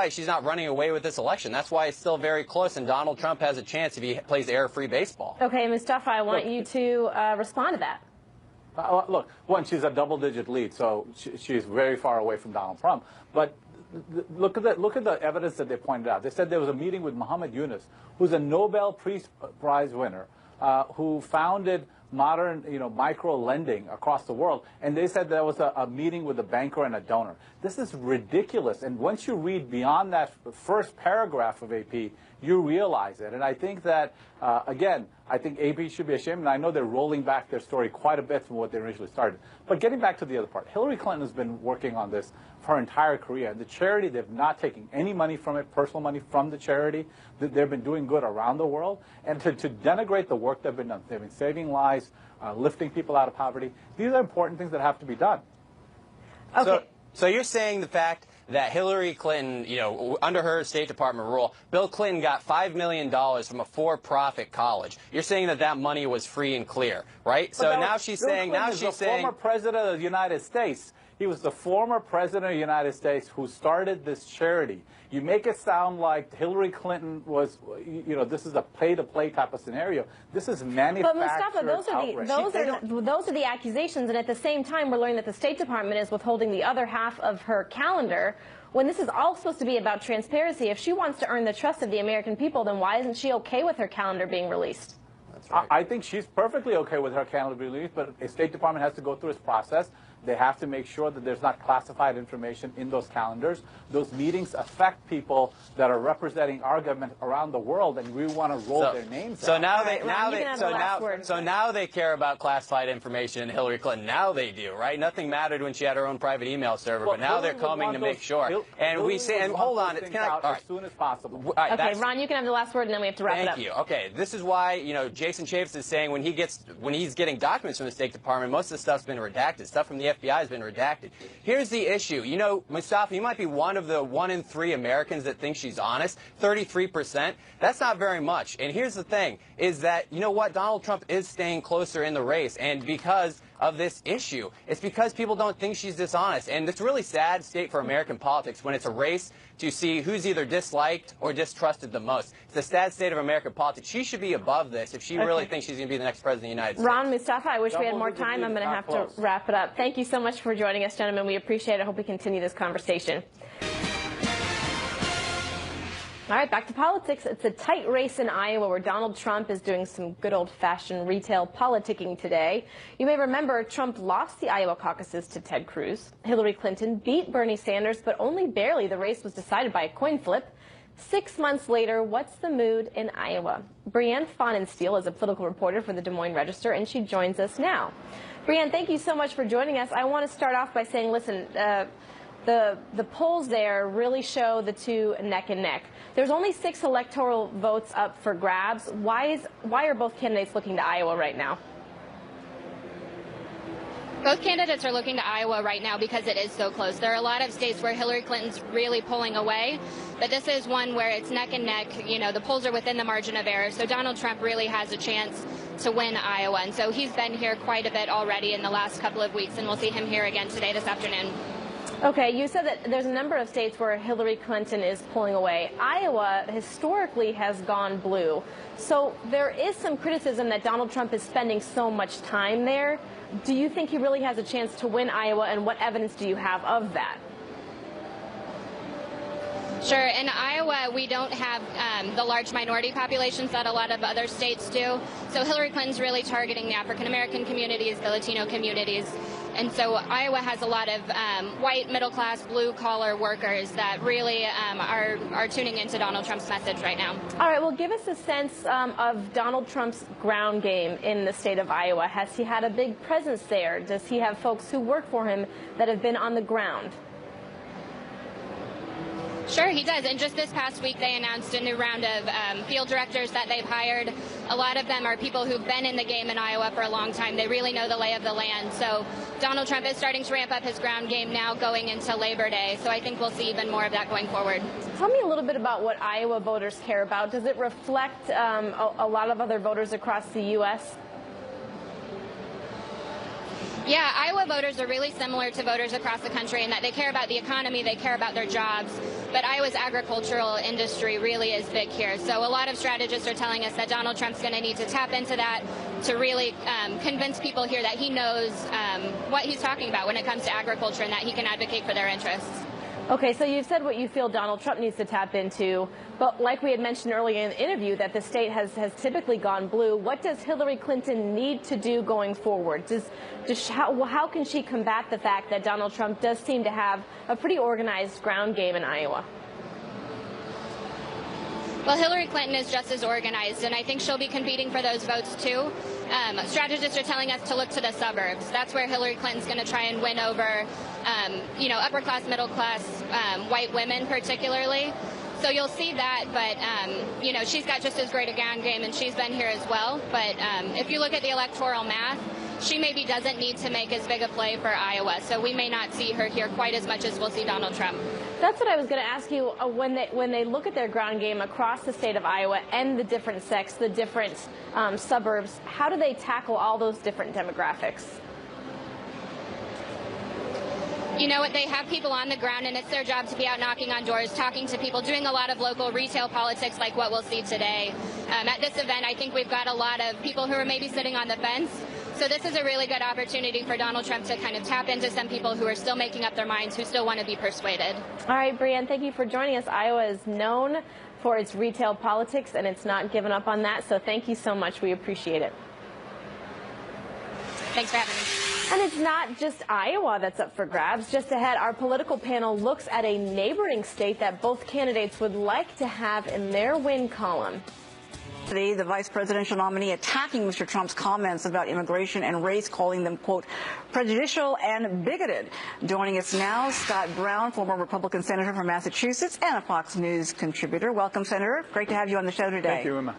she's not running away with this election. That's why it's still very close, and Donald Trump has a chance if he plays error-free baseball. Okay, Mustafa, I want you to respond to that. Look, one, she's a double-digit lead, so she's very far away from Donald Trump. But look at the evidence that they pointed out. They said there was a meeting with Muhammad Yunus, who's a Nobel Peace Prize winner, who founded modern, micro lending across the world, and they said there was a meeting with a banker and a donor. This is ridiculous, and once you read beyond that first paragraph of AP, you realize it. And I think that, again, I think AP should be ashamed, and I know they're rolling back their story quite a bit from what they initially started. But getting back to the other part, Hillary Clinton has been working on this for her entire career. The charity, they've not taken any money from it, personal money from the charity. They've been doing good around the world. And to denigrate the work they've been saving lives, lifting people out of poverty, these are important things that have to be done. Okay. So you're saying the fact that Hillary Clinton, under her State Department rule, Bill Clinton got $5 million from a for-profit college. You're saying that money was free and clear, right? But now she's saying, former president of the United States. He was the former president of the United States who started this charity. You make it sound like Hillary Clinton was, this is a pay-to-play type of scenario. This is manufactured outrage. Those are the accusations, and at the same time, we're learning that the State Department is withholding the other half of her calendar. When this is all supposed to be about transparency, if she wants to earn the trust of the American people, then why isn't she okay with her calendar being released? That's right. I think she's perfectly okay with her calendar being released, but a State Department has to go through its process. They have to make sure that there's not classified information in those calendars. Those meetings affect people that are representing our government around the world, and we want to roll their names out. Now they care about classified information in Hillary Clinton. Now they do, right? Nothing mattered when she had her own private email server, but now they're coming to make sure. And we say, and hold on, as soon as possible. Okay, Ron, you can have the last word, and then we have to wrap it up. Thank you. Okay, this is why Jason Chaffetz is saying when he's getting documents from the State Department, most of the stuff's been redacted. Stuff from the FBI has been redacted. Here's the issue. Mustafa, you might be one of the 1 in 3 Americans that think she's honest. 33%. That's not very much. And here's the thing, is that, Donald Trump is staying closer in the race. And because of this issue, it's because people don't think she's dishonest. And it's a really sad state for American politics when it's a race to see who's either disliked or distrusted the most. It's a sad state of American politics. She should be above this if she really thinks she's going to be the next president of the United States. Ron, Mustafa, I wish we had more time. I'm going to have to wrap it up. Thank you so much for joining us, gentlemen. We appreciate it. I hope we continue this conversation. All right, back to politics. It's a tight race in Iowa where Donald Trump is doing some good old-fashioned retail politicking today. You may remember Trump lost the Iowa caucuses to Ted Cruz. Hillary Clinton beat Bernie Sanders, but only barely. The race was decided by a coin flip. 6 months later, what's the mood in Iowa? Brianne Fahnensteel is a political reporter for the Des Moines Register, and she joins us now. Brianne, thank you so much for joining us. I want to start off by saying, listen, the polls there really show the two neck and neck. There's only 6 electoral votes up for grabs. Why are both candidates looking to Iowa right now? Both candidates are looking to Iowa right now because it is so close. There are a lot of states where Hillary Clinton's really pulling away, but this is one where it's neck and neck. The polls are within the margin of error, so Donald Trump really has a chance to win Iowa. And so he's been here quite a bit already in the last couple of weeks, and we'll see him here again today, this afternoon. Okay, you said that there's a number of states where Hillary Clinton is pulling away. Iowa historically has gone blue. So there is some criticism that Donald Trump is spending so much time there. Do you think he really has a chance to win Iowa, and what evidence do you have of that? Sure. In Iowa, we don't have the large minority populations that a lot of other states do. So Hillary Clinton's really targeting the African-American communities, the Latino communities. And so Iowa has a lot of white, middle-class, blue-collar workers that really are tuning into Donald Trump's message right now. All right, well, give us a sense of Donald Trump's ground game in the state of Iowa. Has he had a big presence there? Does he have folks who work for him that have been on the ground? Sure, he does. And just this past week, they announced a new round of field directors that they've hired. A lot of them are people who've been in the game in Iowa for a long time. They really know the lay of the land. So Donald Trump is starting to ramp up his ground game now going into Labor Day. So I think we'll see even more of that going forward. Tell me a little bit about what Iowa voters care about. Does it reflect a lot of other voters across the U.S.? Yeah, Iowa voters are really similar to voters across the country in that they care about the economy, they care about their jobs, but Iowa's agricultural industry really is big here. So a lot of strategists are telling us that Donald Trump's going to need to tap into that to really convince people here that he knows what he's talking about when it comes to agriculture and that he can advocate for their interests. Okay, so you've said what you feel Donald Trump needs to tap into, but like we had mentioned earlier in the interview, that the state has typically gone blue. What does Hillary Clinton need to do going forward? How can she combat the fact that Donald Trump does seem to have a pretty organized ground game in Iowa? Well, Hillary Clinton is just as organized, and I think she'll be competing for those votes, too. Strategists are telling us to look to the suburbs. That's where Hillary Clinton's going to try and win over, upper-class, middle-class white women particularly. So you'll see that, but, she's got just as great a ground game, and she's been here as well. But if you look at the electoral math, she maybe doesn't need to make as big a play for Iowa, so we may not see her here quite as much as we'll see Donald Trump. That's what I was going to ask you. When they look at their ground game across the state of Iowa and the different sects, the different suburbs, how do they tackle all those different demographics? You know what, they have people on the ground, and it's their job to be out knocking on doors, talking to people, doing a lot of local retail politics like what we'll see today. At this event, I think we've got a lot of people who are maybe sitting on the fence. So this is a really good opportunity for Donald Trump to kind of tap into some people who are still making up their minds, who still want to be persuaded. All right, Brianne, thank you for joining us. Iowa is known for its retail politics, and it's not given up on that. So thank you so much. We appreciate it. Thanks for having me. And it's not just Iowa that's up for grabs. Just ahead, our political panel looks at a neighboring state that both candidates would like to have in their win column. Today, the vice presidential nominee attacking Mr. Trump's comments about immigration and race, calling them, quote, prejudicial and bigoted. Joining us now, Scott Brown, former Republican senator from Massachusetts and a Fox News contributor. Welcome, Senator. Great to have you on the show today. Thank you, Emma.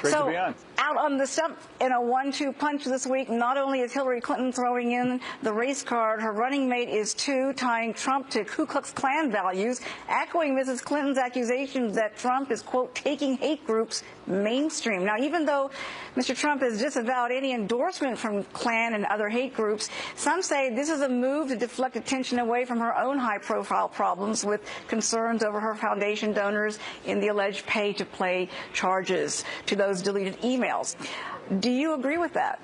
Great to be on. Out on the stump in a 1-2 punch this week, not only is Hillary Clinton throwing in the race card, her running mate is too, tying Trump to Ku Klux Klan values, echoing Mrs. Clinton's accusations that Trump is, quote, taking hate groups mainstream. Now, even though Mr. Trump has disavowed any endorsement from Klan and other hate groups, some say this is a move to deflect attention away from her own high-profile problems with concerns over her foundation donors in the alleged pay-to-play charges to those deleted emails. Do you agree with that?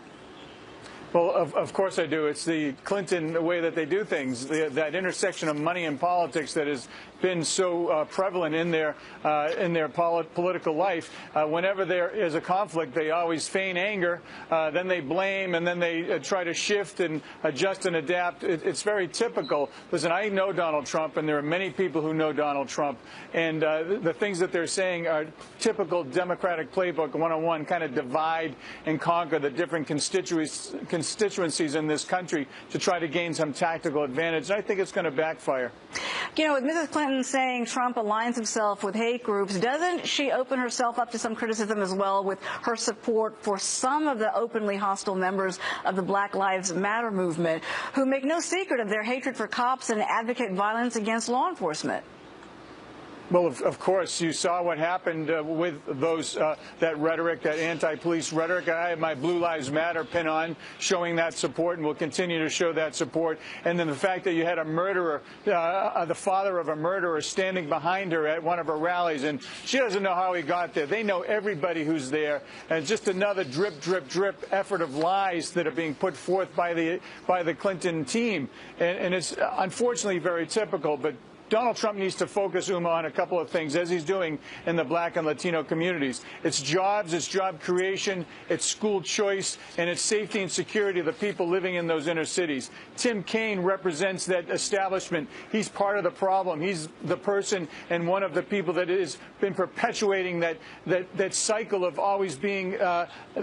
Well, of course I do. It's the Clinton way that they do things, that intersection of money and politics that has been so prevalent in their political life. Whenever there is a conflict, they always feign anger, then they blame, and then they try to shift and adjust and adapt. It's very typical. Listen, I know Donald Trump, and there are many people who know Donald Trump, and the things that they're saying are typical Democratic playbook 101, kind of divide and conquer the different constituencies in this country to try to gain some tactical advantage. And I think it's going to backfire. You know, with Mrs. Clinton saying Trump aligns himself with hate groups, doesn't she open herself up to some criticism as well with her support for some of the openly hostile members of the Black Lives Matter movement who make no secret of their hatred for cops and advocate violence against law enforcement? Well, of course, you saw what happened with those that rhetoric, that anti-police rhetoric. I have my Blue Lives Matter pin on showing that support, and will continue to show that support. And then the fact that you had a murderer, the father of a murderer, standing behind her at one of her rallies, and she doesn't know how he got there. They know everybody who's there, and just another drip, drip, drip effort of lies that are being put forth by the Clinton team. And it's unfortunately very typical, but Donald Trump needs to focus, Uma, on a couple of things, as he's doing in the Black and Latino communities. It's jobs, it's job creation, it's school choice, and it's safety and security of the people living in those inner cities. Tim Kaine represents that establishment. He's part of the problem. He's the person and one of the people that has been perpetuating that cycle of always being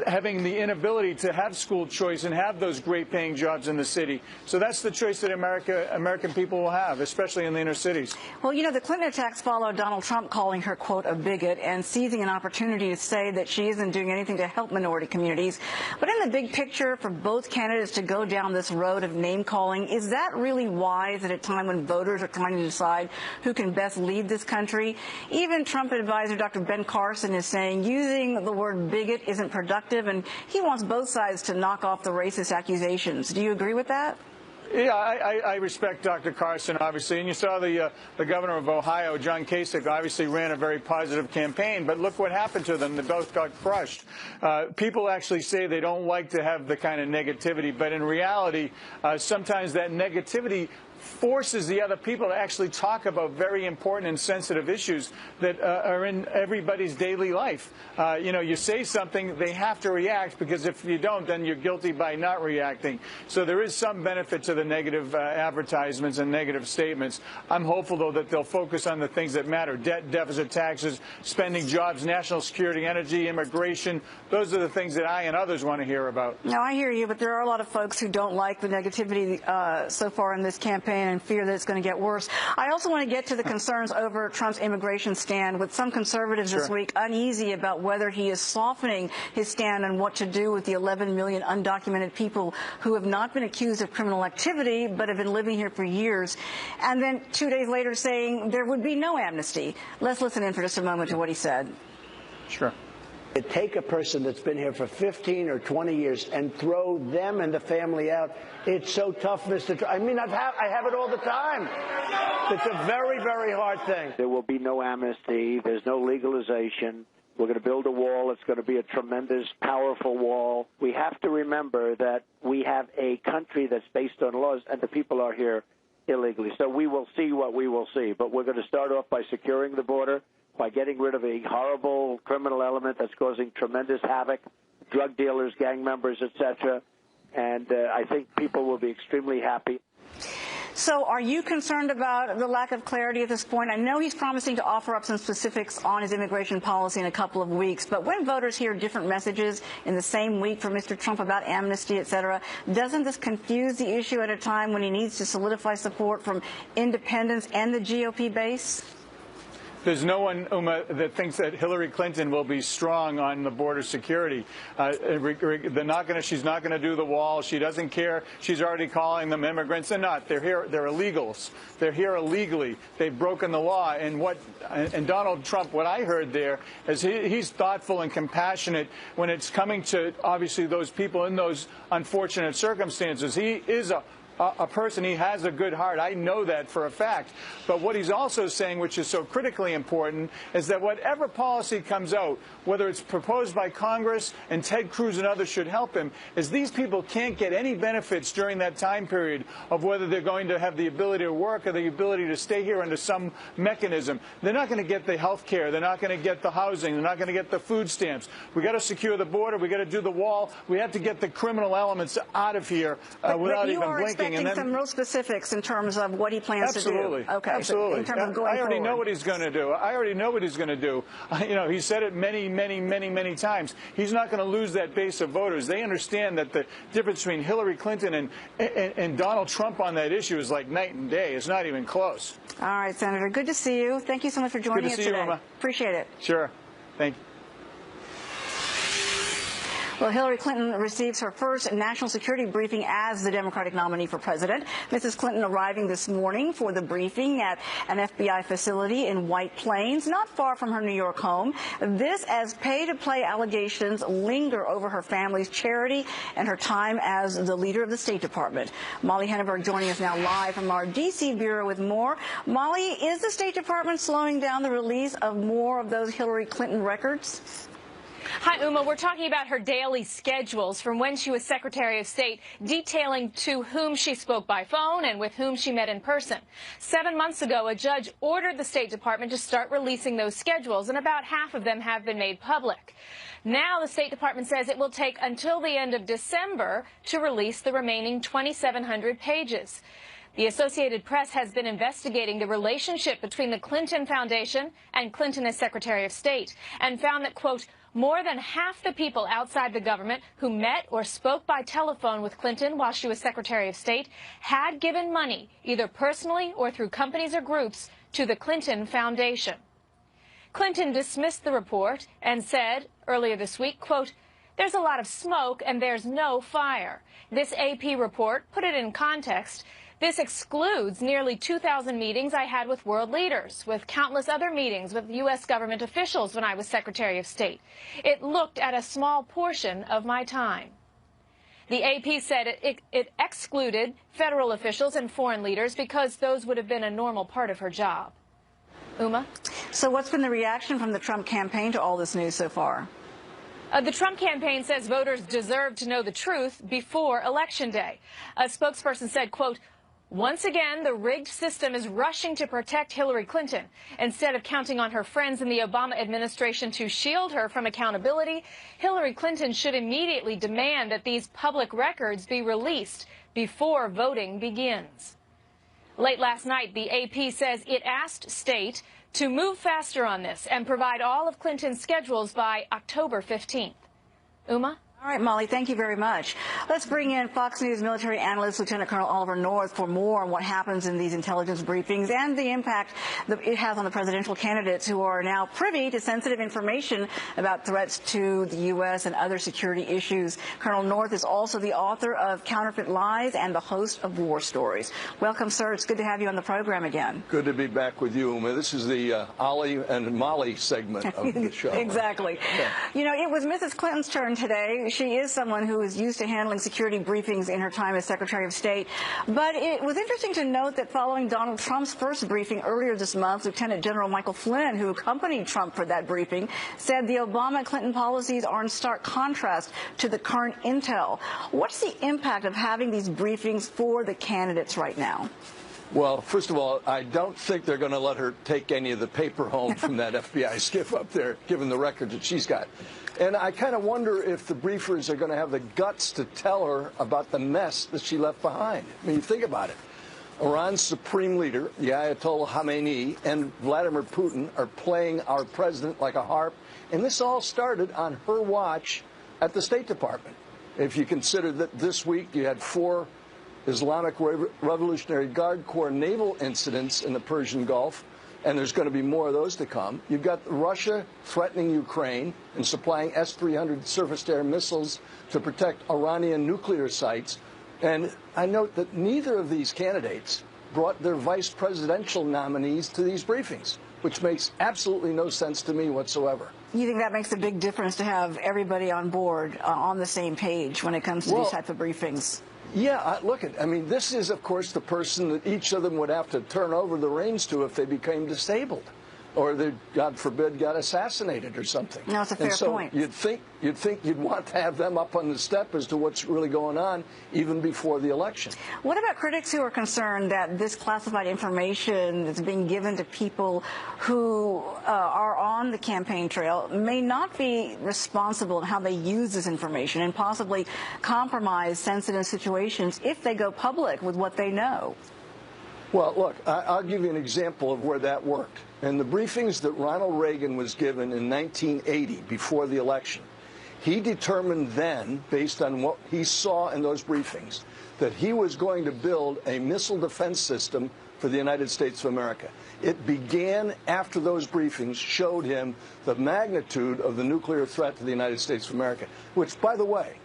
having the inability to have school choice and have those great paying jobs in the city. So that's the choice that American people will have, especially in the inner cities. Well, you know, the Clinton attacks followed Donald Trump calling her, quote, a bigot and seizing an opportunity to say that she isn't doing anything to help minority communities. But in the big picture, for both candidates to go down this road of name calling, is that really wise at a time when voters are trying to decide who can best lead this country? Even Trump advisor Dr. Ben Carson is saying using the word bigot isn't productive, and he wants both sides to knock off the racist accusations. Do you agree with that? Yeah, I respect Dr. Carson, obviously, and you saw the governor of Ohio, John Kasich, obviously ran a very positive campaign, but look what happened to them. They both got crushed. People actually say they don't like to have the kind of negativity, but in reality, sometimes that negativity forces the other people to actually talk about very important and sensitive issues that are in everybody's daily life. You know, you say something, they have to react, because if you don't, then you're guilty by not reacting. So there is some benefit to the negative advertisements and negative statements. I'm hopeful, though, that they'll focus on the things that matter: debt, deficit, taxes, spending, jobs, national security, energy, immigration. Those are the things that I and others want to hear about. Now, I hear you, but there are a lot of folks who don't like the negativity so far in this campaign and fear that it's going to get worse. I also want to get to the concerns over Trump's immigration stand, with some conservatives this week uneasy about whether he is softening his stand on what to do with the 11 million undocumented people who have not been accused of criminal activity but have been living here for years, and then 2 days later saying there would be no amnesty. Let's listen in for just a moment to what he said. Sure. Take a person that's been here for 15 or 20 years and throw them and the family out. It's so tough, Mr. Trump. I mean, I have it all the time. It's a very, very hard thing. There will be no amnesty. There's no legalization. We're going to build a wall. It's going to be a tremendous, powerful wall. We have to remember that we have a country that's based on laws, and the people are here illegally. So we will see what we will see. But we're going to start off by securing the border, by getting rid of a horrible criminal element that's causing tremendous havoc, drug dealers, gang members, etc. And I think people will be extremely happy. So are you concerned about the lack of clarity at this point? I know he's promising to offer up some specifics on his immigration policy in a couple of weeks, but when voters hear different messages in the same week from Mr. Trump about amnesty, etc., doesn't this confuse the issue at a time when he needs to solidify support from independents and the GOP base? There's no one, Uma, that thinks that Hillary Clinton will be strong on the border security. They're not going to. She's not going to do the wall. She doesn't care. She's already calling them immigrants. They're not. They're here. They're illegals. They're here illegally. They've broken the law. And Donald Trump, what I heard there is he's thoughtful and compassionate when it's coming to obviously those people in those unfortunate circumstances. He is a person, he has a good heart. I know that for a fact. But what he's also saying, which is so critically important, is that whatever policy comes out, whether it's proposed by Congress, and Ted Cruz and others should help him, is these people can't get any benefits during that time period of whether they're going to have the ability to work or the ability to stay here under some mechanism. They're not going to get the health care. They're not going to get the housing. They're not going to get the food stamps. We've got to secure the border. We've got to do the wall. We have to get the criminal elements out of here without even blinking. Some real specifics in terms of what he plans to do. Okay. Absolutely. So in terms of going I already forward. know what he's going to do. I already know what he's going to do. You know, he said it many times. He's not going to lose that base of voters. They understand that the difference between Hillary Clinton and Donald Trump on that issue is like night and day. It's not even close. All right, Senator. Good to see you. Thank you so much for joining us today. Good to see you, Emma. Appreciate it. Sure. Thank you. Well, Hillary Clinton receives her first national security briefing as the Democratic nominee for president. Mrs. Clinton arriving this morning for the briefing at an FBI facility in White Plains, not far from her New York home. This as pay-to-play allegations linger over her family's charity and her time as the leader of the State Department. Molly Henneberg joining us now live from our D.C. bureau with more. Molly, is the State Department slowing down the release of more of those Hillary Clinton records? Hi, Uma. We're talking about her daily schedules from when she was Secretary of State, detailing to whom she spoke by phone and with whom she met in person. 7 months ago, a judge ordered the State Department to start releasing those schedules, and about half of them have been made public. Now the State Department says it will take until the end of December to release the remaining 2,700 pages. The Associated Press has been investigating the relationship between the Clinton Foundation and Clinton as Secretary of State and found that, quote, more than half the people outside the government who met or spoke by telephone with Clinton while she was Secretary of State had given money, either personally or through companies or groups, to the Clinton Foundation. Clinton dismissed the report and said earlier this week, quote, there's a lot of smoke and there's no fire. This AP report, put it in context, this excludes nearly 2,000 meetings I had with world leaders, with countless other meetings with U.S. government officials when I was Secretary of State. It looked at a small portion of my time. The AP said it excluded federal officials and foreign leaders because those would have been a normal part of her job. Uma? So what's been the reaction from the Trump campaign to all this news so far? The Trump campaign says voters deserve to know the truth before Election Day. A spokesperson said, quote, once again, the rigged system is rushing to protect Hillary Clinton. Instead of counting on her friends in the Obama administration to shield her from accountability, Hillary Clinton should immediately demand that these public records be released before voting begins. Late last night, the AP says it asked State to move faster on this and provide all of Clinton's schedules by October 15th. Uma? All right, Molly, thank you very much. Let's bring in Fox News military analyst Lieutenant Colonel Oliver North for more on what happens in these intelligence briefings and the impact that it has on the presidential candidates who are now privy to sensitive information about threats to the U.S. and other security issues. Colonel North is also the author of Counterfeit Lies and the host of War Stories. Welcome, sir. It's good to have you on the program again. Good to be back with you, Uma. This is the Ollie and Molly segment of the show. Exactly. Yeah. You know, it was Mrs. Clinton's turn today. She is someone who is used to handling security briefings in her time as Secretary of State. But it was interesting to note that following Donald Trump's first briefing earlier this month, Lieutenant General Michael Flynn, who accompanied Trump for that briefing, said the Obama-Clinton policies are in stark contrast to the current intel. What's the impact of having these briefings for the candidates right now? Well, first of all, I don't think they're going to let her take any of the paper home from that FBI skiff up there, given the record that she's got. And I kind of wonder if the briefers are going to have the guts to tell her about the mess that she left behind. I mean, you think about it. Iran's supreme leader, the Ayatollah Khamenei, and Vladimir Putin are playing our president like a harp. And this all started on her watch at the State Department. If you consider that this week you had 4 Islamic Revolutionary Guard Corps naval incidents in the Persian Gulf, and there's going to be more of those to come. You've got Russia threatening Ukraine and supplying S-300 surface-to-air missiles to protect Iranian nuclear sites. And I note that neither of these candidates brought their vice presidential nominees to these briefings, which makes absolutely no sense to me whatsoever. You think that makes a big difference to have everybody on board on the same page when it comes to these type of briefings? Yeah, look, I mean, this is, of course, the person that each of them would have to turn over the reins to if they became disabled or they, God forbid, got assassinated or something. No, it's a fair point. You'd think you'd want to have them up on the step as to what's really going on even before the election. What about critics who are concerned that this classified information that's being given to people who are on the campaign trail may not be responsible in how they use this information and possibly compromise sensitive situations if they go public with what they know? Well, look, I'll give you an example of where that worked. In the briefings that Ronald Reagan was given in 1980 before the election, he determined then, based on what he saw in those briefings, that he was going to build a missile defense system for the United States of America. It began after those briefings showed him the magnitude of the nuclear threat to the United States of America, which, by the way,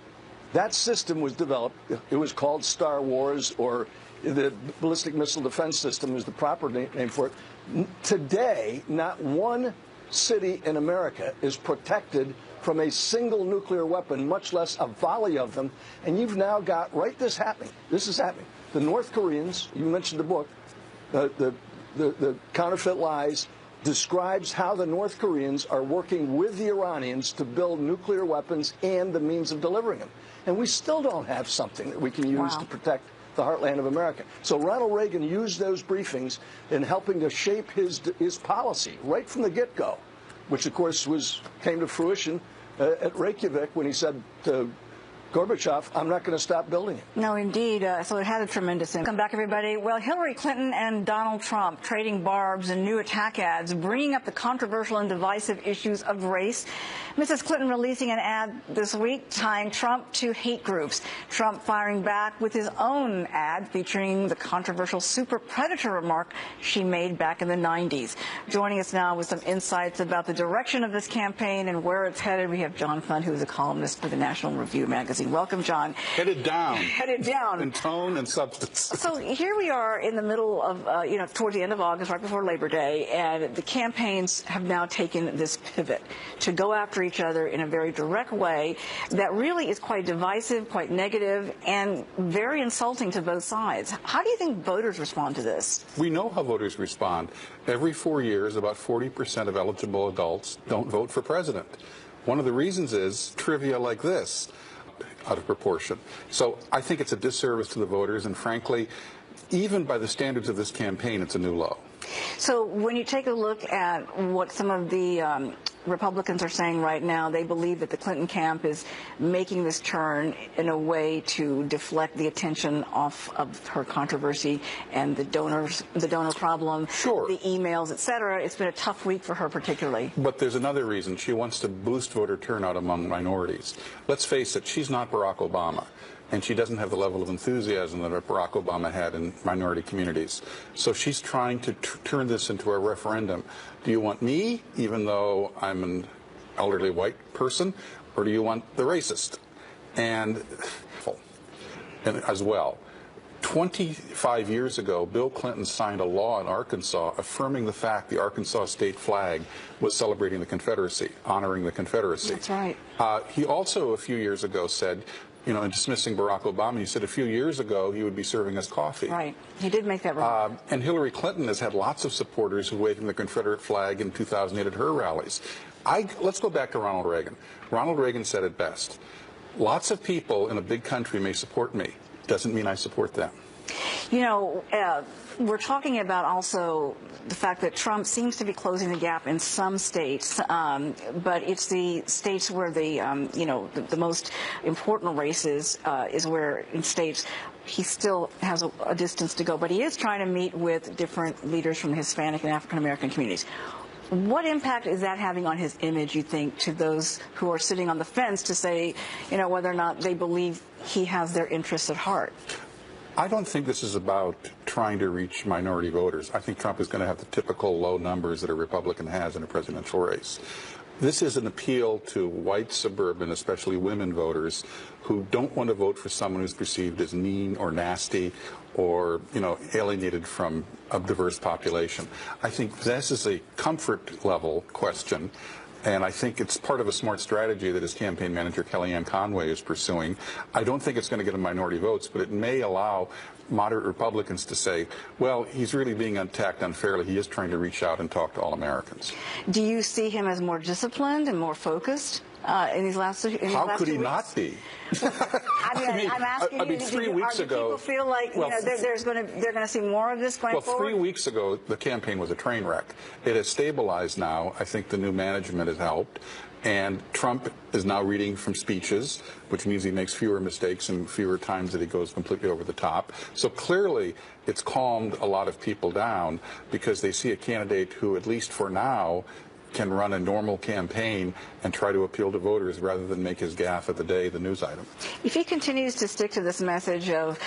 that system was developed. It was called Star Wars, or the ballistic missile defense system is the proper name for it. Today, not one city in America is protected from a single nuclear weapon, much less a volley of them. And you've now got, this is happening. The North Koreans, you mentioned the book, the Counterfeit Lies, describes how the North Koreans are working with the Iranians to build nuclear weapons and the means of delivering them. And we still don't have something that we can use to protect the heartland of America. So Ronald Reagan used those briefings in helping to shape his policy right from the get-go, which of course came to fruition at Reykjavik when he said to Gorbachev, I'm not going to stop building it. No, indeed. So it had a tremendous impact. Come back, everybody. Well, Hillary Clinton and Donald Trump trading barbs and new attack ads, bringing up the controversial and divisive issues of race. Mrs. Clinton releasing an ad this week tying Trump to hate groups. Trump firing back with his own ad featuring the controversial super predator remark she made back in the 90s. Joining us now with some insights about the direction of this campaign and where it's headed, we have John Fund, who is a columnist for the National Review magazine. Welcome, John. Headed down. Headed down. In tone and substance. So here we are in the middle of, towards the end of August, right before Labor Day, and the campaigns have now taken this pivot to go after each other in a very direct way that really is quite divisive, quite negative, and very insulting to both sides. How do you think voters respond to this? We know how voters respond. Every 4 years, about 40% of eligible adults don't vote for president. One of the reasons is trivia like this. Out of proportion. So I think it's a disservice to the voters, and frankly, even by the standards of this campaign, it's a new low. So when you take a look at what some of the Republicans are saying right now, they believe that the Clinton camp is making this turn in a way to deflect the attention off of her controversy and the donor problem, the emails, etc. It's been a tough week for her particularly. But there's another reason. She wants to boost voter turnout among minorities. Let's face it, she's not Barack Obama. And she doesn't have the level of enthusiasm that Barack Obama had in minority communities. So she's trying to turn this into a referendum. Do you want me, even though I'm an elderly white person, or do you want the racist? And as well, 25 years ago, Bill Clinton signed a law in Arkansas affirming the fact the Arkansas state flag was celebrating the Confederacy, honoring the Confederacy. That's right. He also, a few years ago, said, in dismissing Barack Obama, he said a few years ago he would be serving us coffee. Right. He did make that remark. And Hillary Clinton has had lots of supporters who waved the Confederate flag in 2008 at her rallies. Let's go back to Ronald Reagan. Ronald Reagan said it best. Lots of people in a big country may support me. Doesn't mean I support them. We're talking about also the fact that Trump seems to be closing the gap in some states, but it's the states where the most important races is where in states he still has a distance to go. But he is trying to meet with different leaders from the Hispanic and African American communities. What impact is that having on his image, you think, to those who are sitting on the fence to say, whether or not they believe he has their interests at heart? I don't think this is about trying to reach minority voters. I think Trump is going to have the typical low numbers that a Republican has in a presidential race. This is an appeal to white suburban, especially women voters, who don't want to vote for someone who's perceived as mean or nasty or, alienated from a diverse population. I think this is a comfort level question. And I think it's part of a smart strategy that his campaign manager, Kellyanne Conway, is pursuing. I don't think it's going to get him minority votes, but it may allow moderate Republicans to say, well, he's really being attacked unfairly. He is trying to reach out and talk to all Americans. Do you see him as more disciplined and more focused in these last 2 weeks? How could he not be? I'm asking you, 3 weeks do ago, people feel like they're going to see more of this going forward? 3 weeks ago, the campaign was a train wreck. It has stabilized now. I think the new management has helped. And Trump is now reading from speeches, which means he makes fewer mistakes and fewer times that he goes completely over the top. So clearly, it's calmed a lot of people down because they see a candidate who, at least for now, can run a normal campaign and try to appeal to voters rather than make his gaffe of the day the news item. If he continues to stick to this message of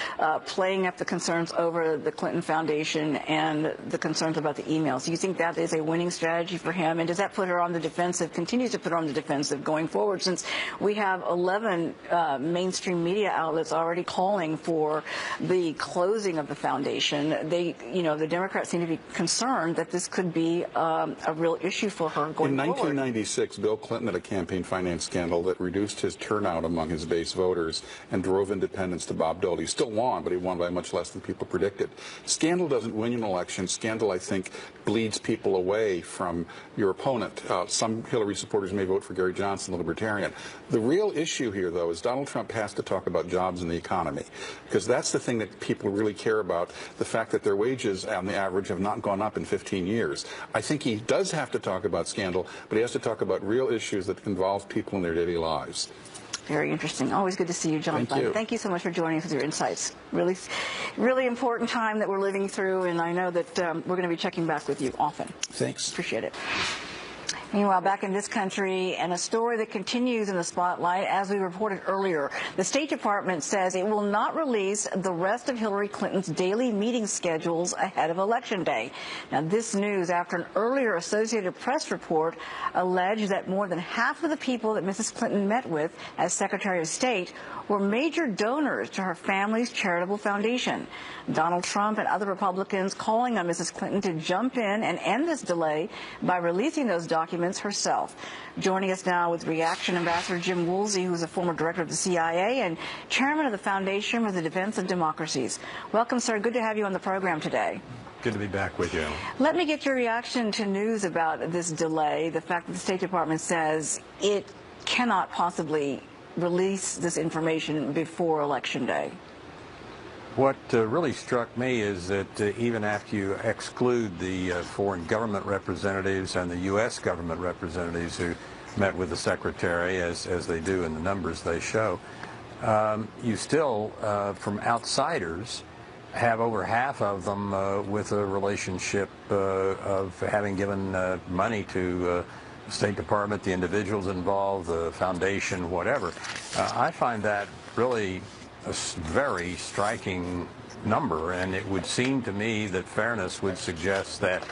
playing up the concerns over the Clinton Foundation and the concerns about the emails, do you think that is a winning strategy for him? And does that put her on the defensive, continue to put her on the defensive going forward, since we have 11 mainstream media outlets already calling for the closing of the foundation? The Democrats seem to be concerned that this could be a real issue for her going In forward. 1996, Bill Clinton had a campaign finance scandal that reduced his turnout among his base voters and drove independence to Bob Dole. He still won, but he won by much less than people predicted. Scandal doesn't win an election. Scandal, I think, bleeds people away from your opponent. Some Hillary supporters may vote for Gary Johnson, the Libertarian. The real issue here, though, is Donald Trump has to talk about jobs and the economy, because that's the thing that people really care about, the fact that their wages on the average have not gone up in 15 years. I think he does have to talk about scandal, but he has to talk about real issues that involve people in their daily lives. Very interesting. Always good to see you, John. Thank you. Thank you so much for joining us with your insights. Really, really important time that we're living through, and I know that we're going to be checking back with you often. Thanks. Appreciate it. Meanwhile, back in this country, and a story that continues in the spotlight, as we reported earlier, the State Department says it will not release the rest of Hillary Clinton's daily meeting schedules ahead of Election Day. Now, this news after an earlier Associated Press report alleged that more than half of the people that Mrs. Clinton met with as Secretary of State were major donors to her family's charitable foundation. Donald Trump and other Republicans calling on Mrs. Clinton to jump in and end this delay by releasing those documents herself. Joining us now with reaction, Ambassador Jim Woolsey, who's a former director of the CIA and chairman of the Foundation for the Defense of Democracies. Welcome, sir. Good to have you on the program today. Good to be back with you. Let me get your reaction to news about this delay, the fact that the State Department says it cannot possibly release this information before Election Day. What really struck me is that even after you exclude the foreign government representatives and the U.S. government representatives who met with the Secretary, as they do in the numbers they show, you still, from outsiders, have over half of them with a relationship of having given money to the State Department, the individuals involved, the foundation, whatever. I find that really a very striking number, and it would seem to me that fairness would suggest that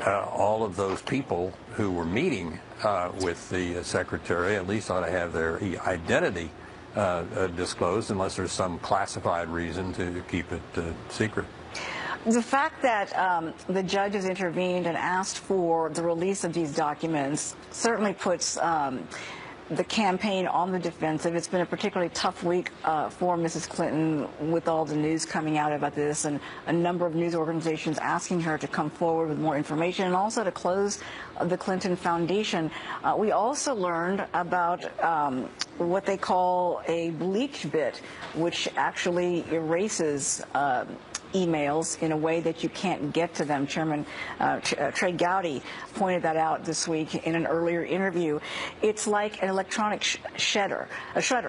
all of those people who were meeting with the Secretary at least ought to have their identity disclosed, unless there's some classified reason to keep it secret. The fact that the judge has intervened and asked for the release of these documents certainly puts the campaign on the defensive. It's been a particularly tough week for Mrs. Clinton with all the news coming out about this, and a number of news organizations asking her to come forward with more information and also to close the Clinton Foundation. We also learned about what they call a bleach bit, which actually erases emails in a way that you can't get to them. Chairman Trey Gowdy pointed that out this week in an earlier interview. It's like an electronic shredder.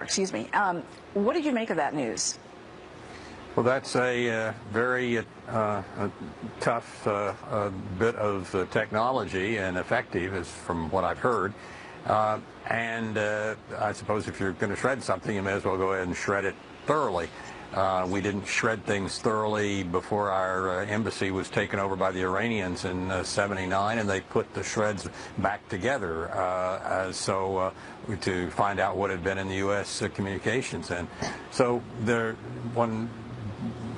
Excuse me. What did you make of that news? Well, that's a very tough bit of technology, and effective, as from what I've heard. And I suppose if you're going to shred something, you may as well go ahead and shred it thoroughly. We didn't shred things thoroughly before our embassy was taken over by the Iranians in '79, and they put the shreds back together to find out what had been in the U.S. communications. And so one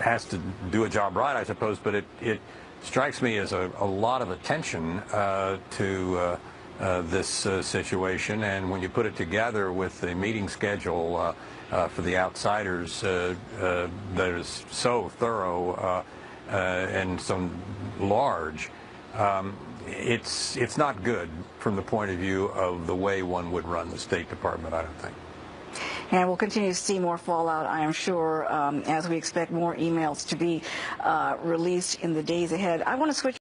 has to do a job right, I suppose, but it strikes me as a lot of attention to this situation, and when you put it together with the meeting schedule for the outsiders that is so thorough and so large, it's not good from the point of view of the way one would run the State Department, I don't think. And we'll continue to see more fallout, I am sure, as we expect more emails to be released in the days ahead. I want to switch